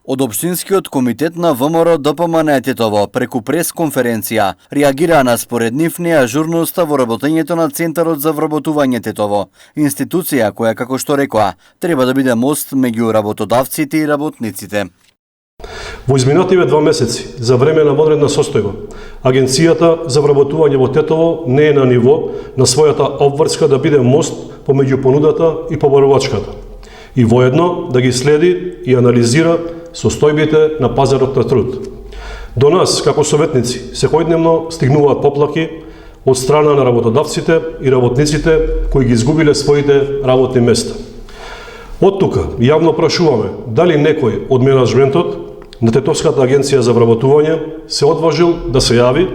Од Општинскиот комитет на ВМРО ДПМН Тетово преку пресконференција реагираа на според нив неажурноста во работењето на Центарот за вработување Тетово, институција која, како што рекоа, треба да биде мост меѓу работодавците и работниците. Во изминативе 2 месеци, за време на вонредна состојба, Агенцијата за вработување во Тетово не е на ниво на својата обврска да биде мост помеѓу понудата и побарувачката и воедно да ги следи и анализира состојбите на пазарот на труд. До нас, како советници, секојдневно стигнуваат поплаки од страна на работодавците и работниците кои ги изгубиле своите работни места. Од тука јавно прашуваме дали некој од менаџментот на Тетовската агенција за вработување се одважил да се јави,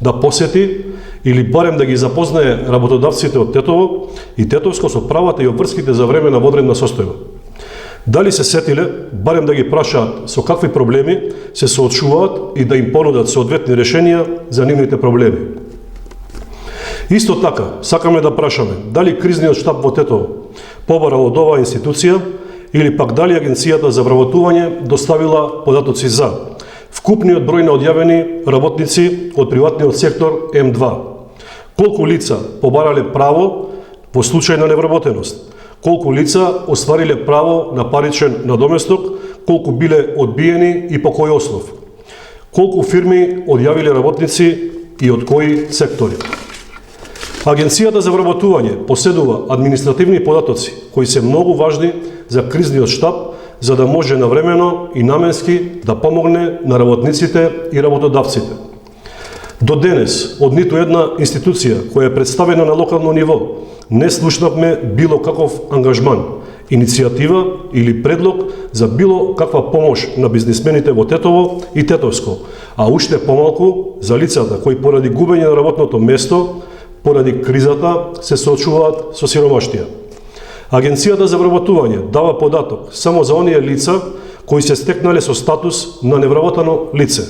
да посети или барем да ги запознае работодавците од Тетово и Тетовско со правата и обврските за време на вонредна состојба. Дали се сетиле, барем да ги прашаат со какви проблеми се соочуваат и да им понудат соодветни решенија за нивните проблеми. Исто така, сакаме да прашаме дали кризниот штаб во Тетово побарал од оваа институција или пак дали Агенцијата за вработување доставила податоци за вкупниот број на одјавени работници од приватниот сектор М2, колку лица побарале право во случај на невработеност, колку лица оствариле право на паричен надоместок, колку биле одбиени и по кој основ, колку фирми одјавиле работници и од кои сектори. Агенцијата за вработување поседува административни податоци кои се многу важни за кризниот штаб, за да може навремено и наменски да помогне на работниците и работодавците. До денес, од ниту една институција која е представена на локално ниво, не слушнавме било каков ангажман, иницијатива или предлог за било каква помош на бизнисмените во Тетово и Тетовско, а уште помалку за лицата кои поради губење на работното место, поради кризата се соочуваат со сиромаштија. Агенцијата за вработување дава податок само за оние лица кои се стекнале со статус на невработено лице,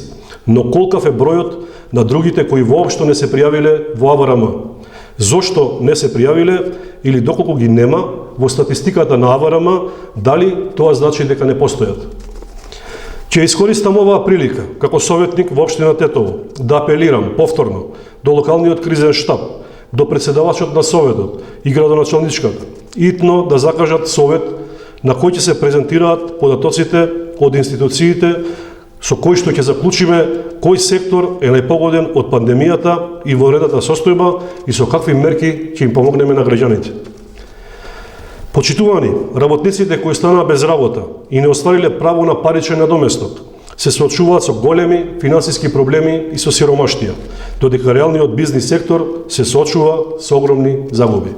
но колкав е бројот на другите кои воопшто не се пријавиле во АВРМ? Зошто не се пријавиле или доколку ги нема во статистиката на АВРМ, дали тоа значи дека не постојат? Ќе искористам оваа прилика како советник во општина Тетово да апелирам повторно до локалниот кризен штаб, до председавачот на советот и градоначалничката, итно да закажат совет на кој ќе се презентираат податоците од институциите со кои што ќе заклучиме кој сектор е најпогоден од пандемијата и вонредната состојба и со какви мерки ќе им помогнеме на граѓаните. Почитувани, работниците кои станаа без работа и не оствариле право на паричен надоместок се соочуваат со големи финансиски проблеми и со сиромаштија, додека реалниот бизнис сектор се соочува со огромни загуби.